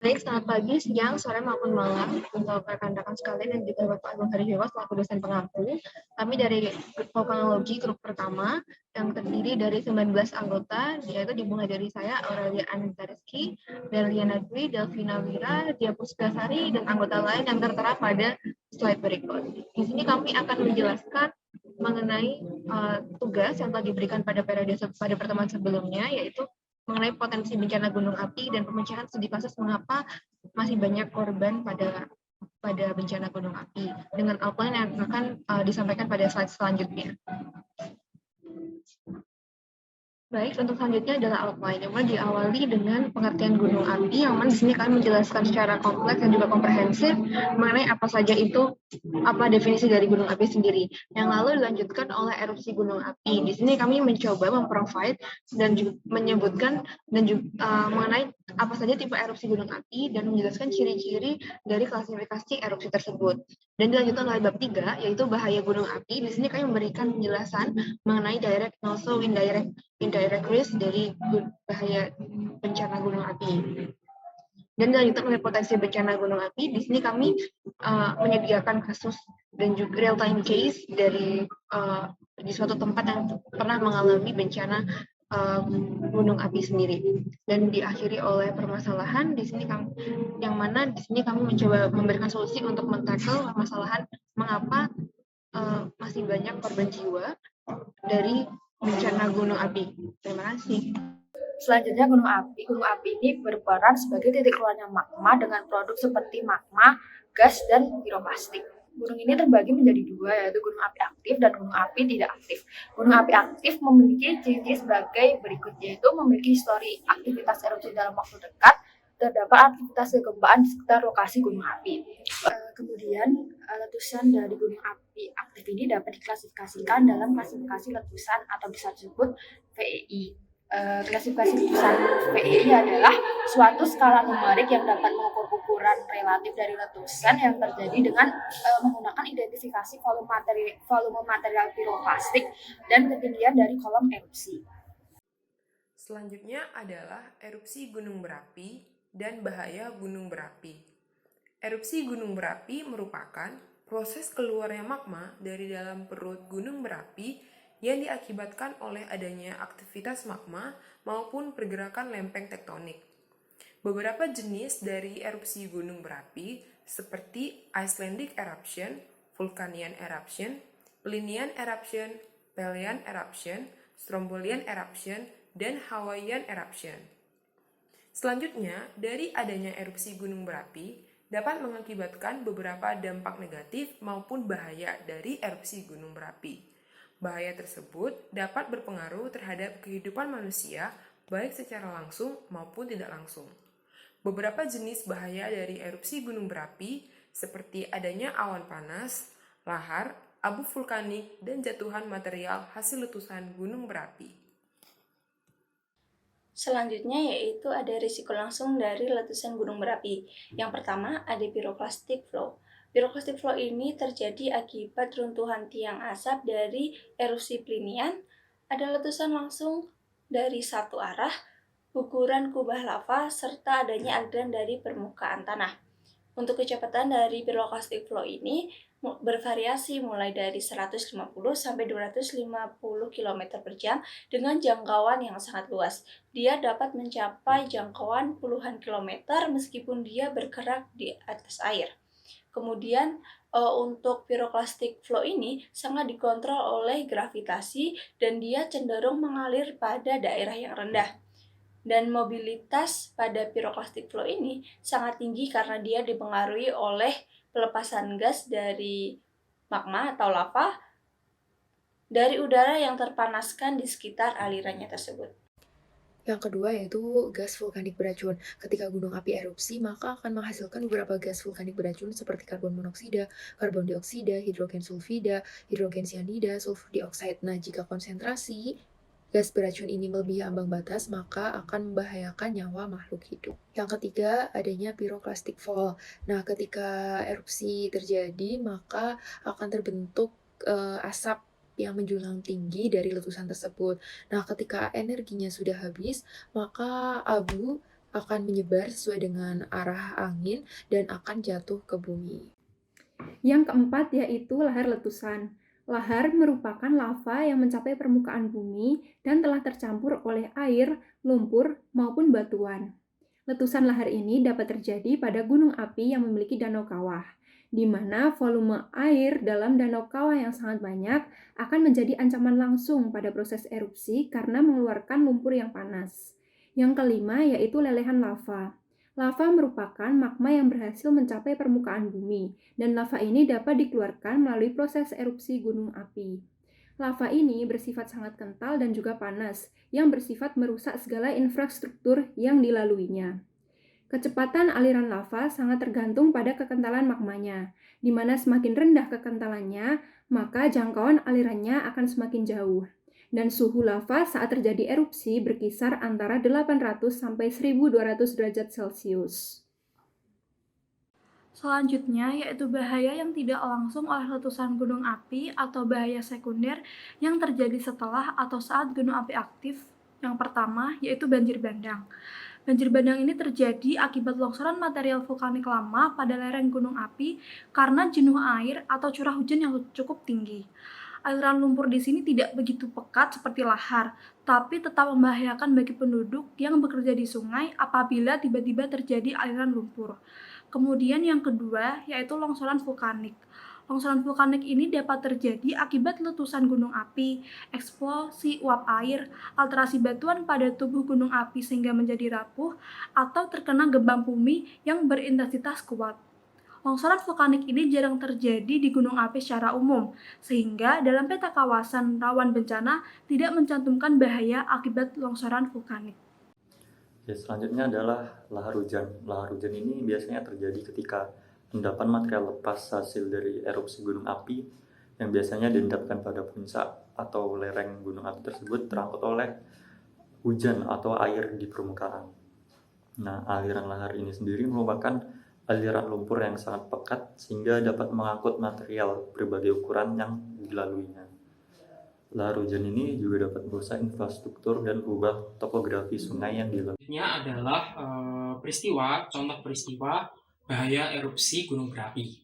Baik, selamat pagi, siang, sore, maupun malam untuk rekan-rekan sekalian dan juga Bapak Agung Harihewa selaku dosen pengampu. Kami dari Vulkanologi grup pertama yang terdiri dari 19 anggota, yaitu dimulai dari saya, Aurelia Anita Rizky, Deliana Dwi, Delvina Wira, Dia Pusgasari, dan anggota lain yang tertera pada slide berikut. Di sini kami akan menjelaskan mengenai tugas yang telah diberikan pada pada pertemuan sebelumnya, yaitu mengenai potensi bencana gunung api dan pemecahan studi kasus mengapa masih banyak korban pada bencana gunung api dengan outline yang akan disampaikan pada slide selanjutnya. Baik, untuk selanjutnya adalah outline, yang mana diawali dengan pengertian gunung api, yang mana di sini kami menjelaskan secara kompleks dan juga komprehensif mengenai apa saja itu, apa definisi dari gunung api sendiri. Yang lalu dilanjutkan oleh erupsi gunung api. Di sini kami mencoba memprovide dan juga menyebutkan dan juga mengenai apa saja tipe erupsi gunung api dan menjelaskan ciri-ciri dari klasifikasi erupsi tersebut. Dan dilanjutkan oleh bab 3, yaitu bahaya gunung api. Di sini kami memberikan penjelasan mengenai direct and also indirect risk dari bahaya bencana gunung api. Dan dilanjutkan oleh potensi bencana gunung api, di sini kami menyediakan kasus dan juga real time case dari di suatu tempat yang pernah mengalami bencana gunung api sendiri. Dan diakhiri oleh permasalahan di sini kami, yang mana di sini kami mencoba memberikan solusi untuk mentackle permasalahan mengapa masih banyak korban jiwa dari bencana gunung api. Terima kasih. Selanjutnya gunung api. Gunung api ini berperan sebagai titik keluarnya magma dengan produk seperti magma, gas, dan piroplastik. Gunung ini terbagi menjadi dua, yaitu gunung api aktif dan gunung api tidak aktif. Gunung api aktif memiliki ciri-ciri sebagai berikut, yaitu memiliki histori aktivitas erupsi dalam waktu dekat, terdapat aktivitas kegempaan di sekitar lokasi gunung api. Kemudian letusan dari gunung api aktif ini dapat diklasifikasikan dalam klasifikasi letusan atau bisa disebut VEI. Klasifikasi letusan VEI adalah suatu skala numerik yang dapat mengukur ukuran relatif dari letusan yang terjadi dengan menggunakan identifikasi volume material piroplastik dan ketinggian dari kolom erupsi. Selanjutnya adalah erupsi gunung berapi dan bahaya gunung berapi. Erupsi gunung berapi merupakan proses keluarnya magma dari dalam perut gunung berapi yang diakibatkan oleh adanya aktivitas magma maupun pergerakan lempeng tektonik. Beberapa jenis dari erupsi gunung berapi seperti Icelandic eruption, Vulcanian eruption, Plinian eruption, Pelian eruption, Strombolian eruption, dan Hawaiian eruption. Selanjutnya, dari adanya erupsi gunung berapi dapat mengakibatkan beberapa dampak negatif maupun bahaya dari erupsi gunung berapi. Bahaya tersebut dapat berpengaruh terhadap kehidupan manusia baik secara langsung maupun tidak langsung. Beberapa jenis bahaya dari erupsi gunung berapi seperti adanya awan panas, lahar, abu vulkanik, dan jatuhan material hasil letusan gunung berapi. Selanjutnya yaitu ada risiko langsung dari letusan gunung berapi. Yang pertama ada pyroclastic flow. Pyroclastic flow ini terjadi akibat runtuhan tiang asap dari erupsi Plinian. Ada letusan langsung dari satu arah, guguran kubah lava, serta adanya aliran dari permukaan tanah. Untuk kecepatan dari pyroclastic flow ini bervariasi mulai dari 150 sampai 250 km per jam dengan jangkauan yang sangat luas. Dia dapat mencapai jangkauan puluhan kilometer meskipun dia bergerak di atas air. Kemudian untuk pyroclastic flow ini sangat dikontrol oleh gravitasi dan dia cenderung mengalir pada daerah yang rendah. Dan mobilitas pada pyroclastic flow ini sangat tinggi karena dia dipengaruhi oleh pelepasan gas dari magma atau lava dari udara yang terpanaskan di sekitar alirannya tersebut. Yang kedua yaitu gas vulkanik beracun. Ketika gunung api erupsi, maka akan menghasilkan beberapa gas vulkanik beracun seperti karbon monoksida, karbon dioksida, hidrogen sulfida, hidrogen cyanida, sulfur dioksida. Nah, jika konsentrasi gas beracun ini melebihi ambang batas, maka akan membahayakan nyawa makhluk hidup. Yang ketiga, adanya pyroclastic fall. Nah, ketika erupsi terjadi, maka akan terbentuk asap yang menjulang tinggi dari letusan tersebut. Nah, ketika energinya sudah habis, maka abu akan menyebar sesuai dengan arah angin dan akan jatuh ke bumi. Yang keempat yaitu lahar letusan. Lahar merupakan lava yang mencapai permukaan bumi dan telah tercampur oleh air, lumpur, maupun batuan. Letusan lahar ini dapat terjadi pada gunung api yang memiliki danau kawah, di mana volume air dalam danau kawah yang sangat banyak akan menjadi ancaman langsung pada proses erupsi karena mengeluarkan lumpur yang panas. Yang kelima yaitu lelehan lava. Lava merupakan magma yang berhasil mencapai permukaan bumi, dan lava ini dapat dikeluarkan melalui proses erupsi gunung api. Lava ini bersifat sangat kental dan juga panas, yang bersifat merusak segala infrastruktur yang dilaluinya. Kecepatan aliran lava sangat tergantung pada kekentalan magmanya, di mana semakin rendah kekentalannya, maka jangkauan alirannya akan semakin jauh. Dan suhu lava saat terjadi erupsi berkisar antara 800 sampai 1200 derajat Celcius. Selanjutnya yaitu bahaya yang tidak langsung oleh letusan gunung api atau bahaya sekunder yang terjadi setelah atau saat gunung api aktif. Yang pertama yaitu banjir bandang. Banjir bandang ini terjadi akibat longsoran material vulkanik lama pada lereng gunung api karena jenuh air atau curah hujan yang cukup tinggi. Aliran lumpur di sini tidak begitu pekat seperti lahar, tapi tetap membahayakan bagi penduduk yang bekerja di sungai apabila tiba-tiba terjadi aliran lumpur. Kemudian yang kedua yaitu longsoran vulkanik. Longsoran vulkanik ini dapat terjadi akibat letusan gunung api, eksplosi uap air, alterasi batuan pada tubuh gunung api sehingga menjadi rapuh, atau terkena gempa bumi yang berintensitas kuat. Longsoran vulkanik ini jarang terjadi di gunung api secara umum, sehingga dalam peta kawasan rawan bencana tidak mencantumkan bahaya akibat longsoran vulkanik. Ya, selanjutnya adalah lahar hujan. Lahar hujan ini biasanya terjadi ketika endapan material lepas hasil dari erupsi gunung api yang biasanya diendapkan pada puncak atau lereng gunung api tersebut terangkut oleh hujan atau air di permukaan. Nah, aliran lahar ini sendiri merupakan aliran lumpur yang sangat pekat sehingga dapat mengangkut material berbagai ukuran yang dilaluinya. Lahar hujan ini juga dapat merusak infrastruktur dan ubah topografi sungai yang dilalui. Selanjutnya adalah contoh peristiwa bahaya erupsi gunung berapi,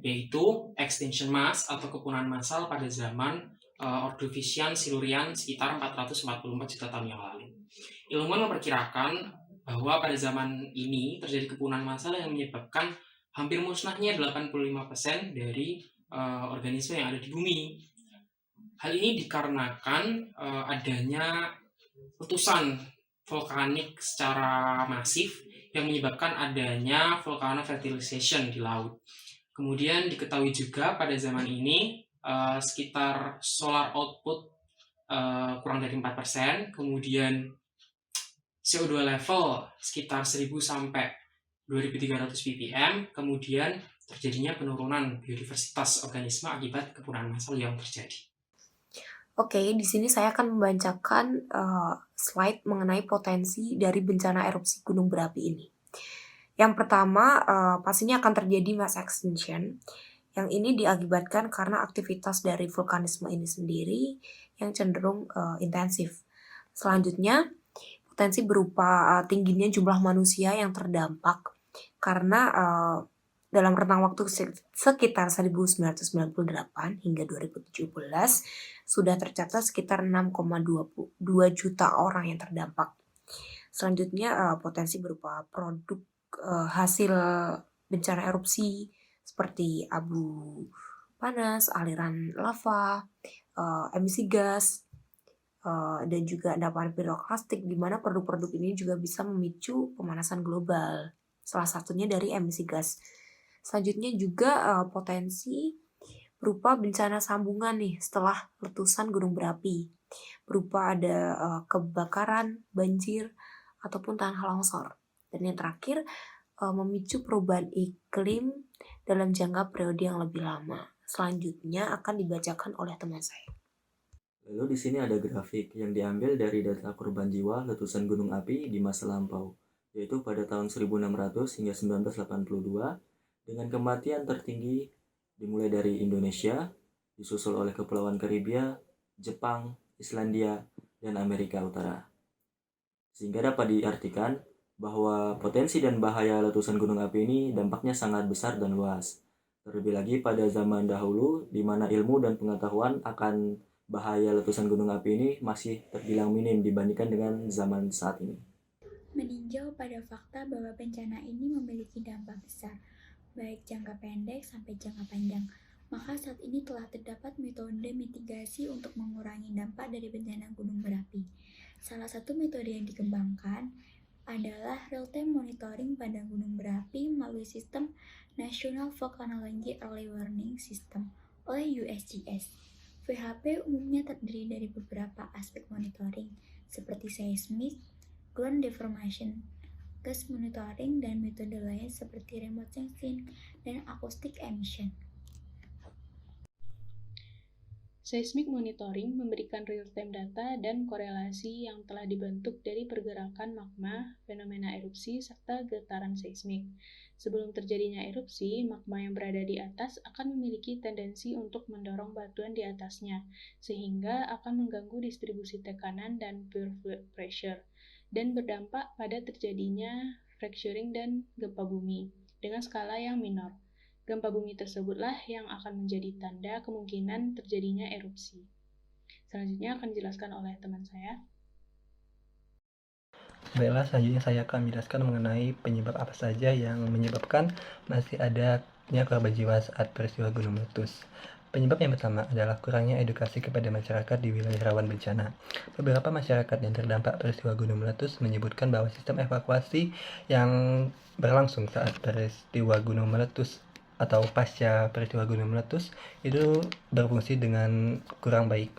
yaitu extinction mass atau kepunahan massal pada zaman Ordovician Silurian sekitar 444 juta tahun yang lalu. Ilmuwan memperkirakan bahwa pada zaman ini terjadi kepunahan massal yang menyebabkan hampir musnahnya 85% dari organisme yang ada di bumi. Hal ini dikarenakan adanya letusan vulkanik secara masif yang menyebabkan adanya volcanofertilization di laut. Kemudian diketahui juga pada zaman ini sekitar solar output kurang dari 4%, kemudian CO2 level sekitar 1000 sampai 2300 ppm, kemudian terjadinya penurunan biodiversitas organisme akibat kepunahan massal yang terjadi. Oke, di sini saya akan membacakan slide mengenai potensi dari bencana erupsi gunung berapi ini. Yang pertama, pastinya akan terjadi mass extinction. Yang ini diakibatkan karena aktivitas dari vulkanisme ini sendiri yang cenderung intensif. Selanjutnya, potensi berupa tingginya jumlah manusia yang terdampak karena dalam rentang waktu sekitar 1998 hingga 2017 sudah tercatat sekitar 6,22 juta orang yang terdampak. Selanjutnya potensi berupa produk hasil bencana erupsi seperti abu panas, aliran lava, emisi gas, dan juga endapan piroklastik, di mana produk-produk ini juga bisa memicu pemanasan global, salah satunya dari emisi gas. Selanjutnya juga potensi berupa bencana sambungan nih setelah letusan gunung berapi, berupa ada kebakaran, banjir, ataupun tanah longsor. Dan yang terakhir, memicu perubahan iklim dalam jangka periode yang lebih lama. Selanjutnya akan dibacakan oleh teman saya. Lalu di sini ada grafik yang diambil dari data korban jiwa letusan gunung api di masa lampau, yaitu pada tahun 1600 hingga 1982, dengan kematian tertinggi dimulai dari Indonesia, disusul oleh Kepulauan Karibia, Jepang, Islandia, dan Amerika Utara. Sehingga dapat diartikan bahwa potensi dan bahaya letusan gunung api ini dampaknya sangat besar dan luas. Terlebih lagi pada zaman dahulu, di mana ilmu dan pengetahuan akan bahaya letusan gunung api ini masih terbilang minim dibandingkan dengan zaman saat ini. Meninjau pada fakta bahwa bencana ini memiliki dampak besar, baik jangka pendek sampai jangka panjang, maka saat ini telah terdapat metode mitigasi untuk mengurangi dampak dari bencana gunung berapi. Salah satu metode yang dikembangkan adalah real-time monitoring pada gunung berapi melalui sistem National Volcanology Early Warning System oleh USGS. VHP umumnya terdiri dari beberapa aspek monitoring seperti seismik, ground deformation, gas monitoring, dan metode lain seperti remote sensing dan acoustic emission. Seismic monitoring memberikan real-time data dan korelasi yang telah dibentuk dari pergerakan magma, fenomena erupsi, serta getaran seismik. Sebelum terjadinya erupsi, magma yang berada di atas akan memiliki tendensi untuk mendorong batuan di atasnya, sehingga akan mengganggu distribusi tekanan dan pure fluid pressure, dan berdampak pada terjadinya fracturing dan gempa bumi dengan skala yang minor. Gempa bumi tersebutlah yang akan menjadi tanda kemungkinan terjadinya erupsi. Selanjutnya akan dijelaskan oleh teman saya. Baiklah, selanjutnya saya akan menjelaskan mengenai penyebab apa saja yang menyebabkan masih adanya korban jiwa saat peristiwa gunung meletus. Penyebab yang pertama adalah kurangnya edukasi kepada masyarakat di wilayah rawan bencana. Beberapa masyarakat yang terdampak peristiwa gunung meletus menyebutkan bahwa sistem evakuasi yang berlangsung saat peristiwa gunung meletus atau pasca peristiwa gunung meletus itu berfungsi dengan kurang baik.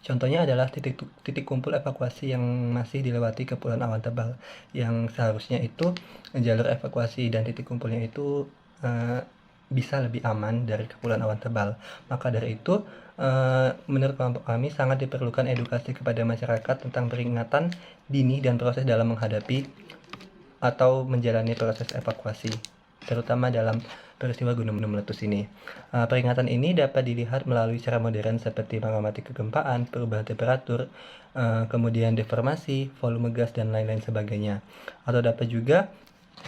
Contohnya adalah titik kumpul evakuasi yang masih dilewati kepulan awan tebal, yang seharusnya itu jalur evakuasi dan titik kumpulnya itu bisa lebih aman dari kepulan awan tebal. Maka dari itu, menurut kelompok kami sangat diperlukan edukasi kepada masyarakat tentang peringatan dini dan proses dalam menghadapi atau menjalani proses evakuasi, terutama dalam peristiwa gunung meletus ini. Peringatan ini dapat dilihat melalui cara modern seperti mengamati kegempaan, perubahan temperatur, kemudian deformasi, volume gas, dan lain-lain sebagainya. Atau dapat juga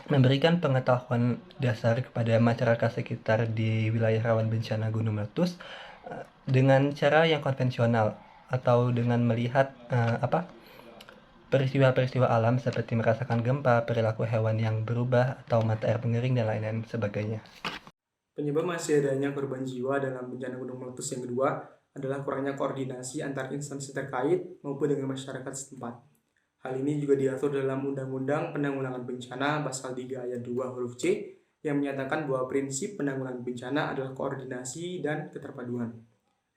memberikan pengetahuan dasar kepada masyarakat sekitar di wilayah rawan bencana gunung meletus dengan cara yang konvensional atau dengan melihat peristiwa-peristiwa alam seperti merasakan gempa, perilaku hewan yang berubah, atau mata air pengering, dan lain-lain sebagainya. Penyebab masih adanya korban jiwa dalam bencana gunung meletus yang kedua adalah kurangnya koordinasi antar instansi terkait maupun dengan masyarakat setempat. Hal ini juga diatur dalam Undang-Undang Penanggulangan Bencana Pasal 3 Ayat 2 huruf C yang menyatakan bahwa prinsip penanggulangan bencana adalah koordinasi dan keterpaduan.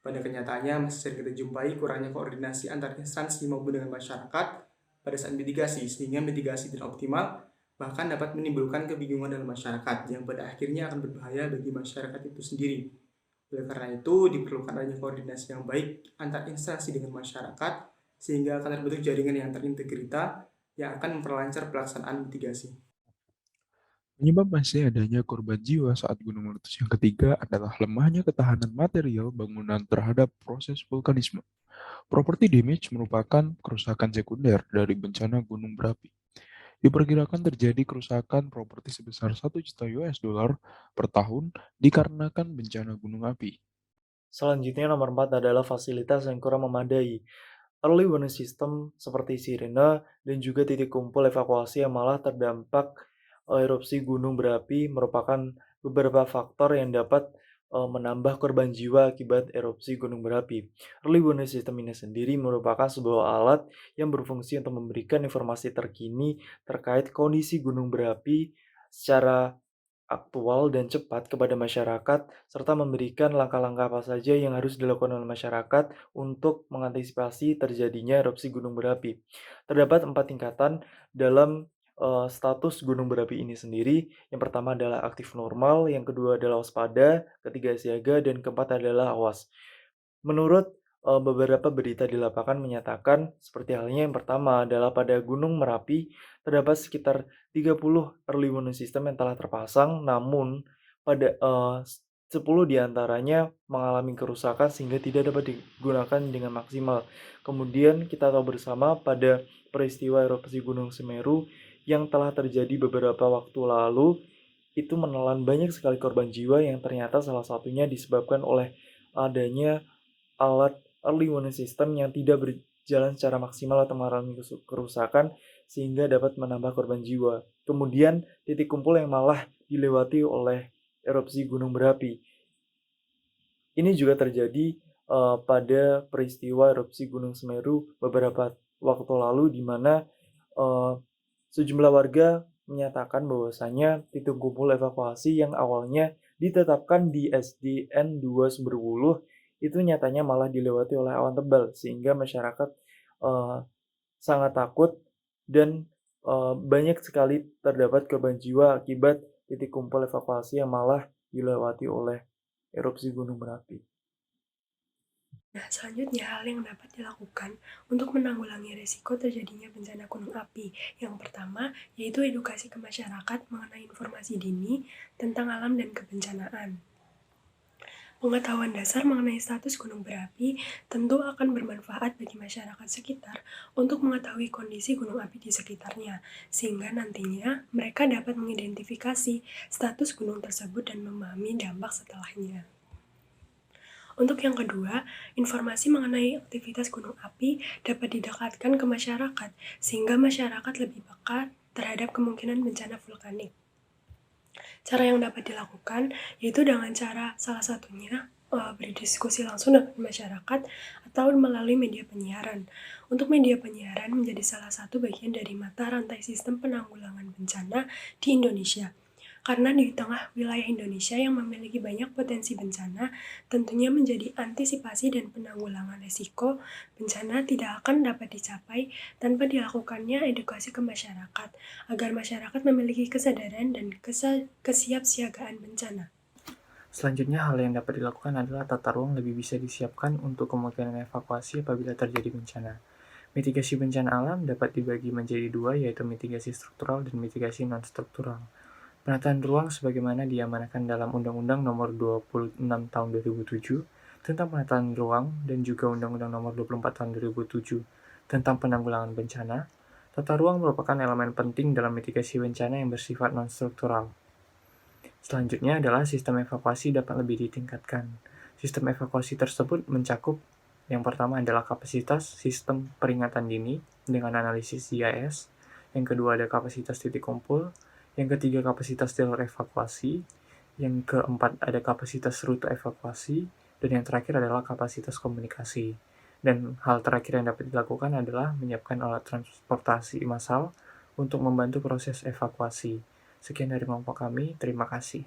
Pada kenyataannya masih sering kita jumpai kurangnya koordinasi antar instansi maupun dengan masyarakat pada saat mitigasi, sehingga mitigasi tidak optimal bahkan dapat menimbulkan kebingungan dalam masyarakat yang pada akhirnya akan berbahaya bagi masyarakat itu sendiri. Oleh karena itu, diperlukan adanya koordinasi yang baik antar instansi dengan masyarakat sehingga akan terbentuk jaringan yang terintegrita yang akan memperlancar pelaksanaan mitigasi. Penyebab masih adanya korban jiwa saat gunung meletus yang ketiga adalah lemahnya ketahanan material bangunan terhadap proses vulkanisme. Property damage merupakan kerusakan sekunder dari bencana gunung berapi. Diperkirakan terjadi kerusakan properti sebesar 1 juta US dollar per tahun dikarenakan bencana gunung api. Selanjutnya nomor 4 adalah fasilitas yang kurang memadai. Early warning system seperti sirene dan juga titik kumpul evakuasi yang malah terdampak erupsi gunung berapi merupakan beberapa faktor yang dapat menambah korban jiwa akibat erupsi gunung berapi. Early warning system ini sendiri merupakan sebuah alat yang berfungsi untuk memberikan informasi terkini terkait kondisi gunung berapi secara aktual dan cepat kepada masyarakat, serta memberikan langkah-langkah apa saja yang harus dilakukan oleh masyarakat untuk mengantisipasi terjadinya erupsi gunung berapi. Terdapat 4 tingkatan dalam status gunung berapi ini sendiri. Yang pertama adalah aktif normal, yang kedua adalah waspada, ketiga siaga, dan keempat adalah awas. Menurut beberapa berita di lapangan menyatakan seperti halnya yang pertama adalah pada Gunung Merapi terdapat sekitar 30 early warning system yang telah terpasang, namun pada 10 diantaranya mengalami kerusakan sehingga tidak dapat digunakan dengan maksimal. Kemudian kita tahu bersama pada peristiwa erupsi Gunung Semeru yang telah terjadi beberapa waktu lalu itu menelan banyak sekali korban jiwa yang ternyata salah satunya disebabkan oleh adanya alat early warning system yang tidak berjalan secara maksimal atau mengalami kerusakan sehingga dapat menambah korban jiwa. Kemudian titik kumpul yang malah dilewati oleh erupsi gunung berapi. Ini juga terjadi pada peristiwa erupsi Gunung Semeru beberapa waktu lalu di mana sejumlah warga menyatakan bahwasanya titik kumpul evakuasi yang awalnya ditetapkan di SDN 2 Sumberwuluh itu nyatanya malah dilewati oleh awan tebal sehingga masyarakat sangat takut dan banyak sekali terdapat korban jiwa akibat titik kumpul evakuasi yang malah dilewati oleh erupsi gunung berapi. Nah, selanjutnya hal yang dapat dilakukan untuk menanggulangi risiko terjadinya bencana gunung api. Yang pertama, yaitu edukasi ke masyarakat mengenai informasi dini tentang alam dan kebencanaan. Pengetahuan dasar mengenai status gunung berapi tentu akan bermanfaat bagi masyarakat sekitar untuk mengetahui kondisi gunung api di sekitarnya, sehingga nantinya mereka dapat mengidentifikasi status gunung tersebut dan memahami dampak setelahnya. Untuk yang kedua, informasi mengenai aktivitas gunung api dapat didekatkan ke masyarakat, sehingga masyarakat lebih peka terhadap kemungkinan bencana vulkanik. Cara yang dapat dilakukan yaitu dengan cara salah satunya berdiskusi langsung dengan masyarakat atau melalui media penyiaran. Untuk media penyiaran menjadi salah satu bagian dari mata rantai sistem penanggulangan bencana di Indonesia. Karena di tengah wilayah Indonesia yang memiliki banyak potensi bencana, tentunya menjadi antisipasi dan penanggulangan risiko bencana tidak akan dapat dicapai tanpa dilakukannya edukasi ke masyarakat, agar masyarakat memiliki kesadaran dan kesiapsiagaan bencana. Selanjutnya, hal yang dapat dilakukan adalah tata ruang lebih bisa disiapkan untuk kemungkinan evakuasi apabila terjadi bencana. Mitigasi bencana alam dapat dibagi menjadi dua, yaitu mitigasi struktural dan mitigasi non-struktural. Penataan ruang sebagaimana diamanahkan dalam Undang-Undang Nomor 26 Tahun 2007 tentang penataan ruang dan juga Undang-Undang Nomor 24 Tahun 2007 tentang penanggulangan bencana, tata ruang merupakan elemen penting dalam mitigasi bencana yang bersifat non-struktural. Selanjutnya adalah sistem evakuasi dapat lebih ditingkatkan. Sistem evakuasi tersebut mencakup yang pertama adalah kapasitas sistem peringatan dini dengan analisis GIS, yang kedua ada kapasitas titik kumpul, yang ketiga kapasitas jalur evakuasi, yang keempat ada kapasitas rute evakuasi, dan yang terakhir adalah kapasitas komunikasi. Dan hal terakhir yang dapat dilakukan adalah menyiapkan alat transportasi massal untuk membantu proses evakuasi. Sekian dari kelompok kami, terima kasih.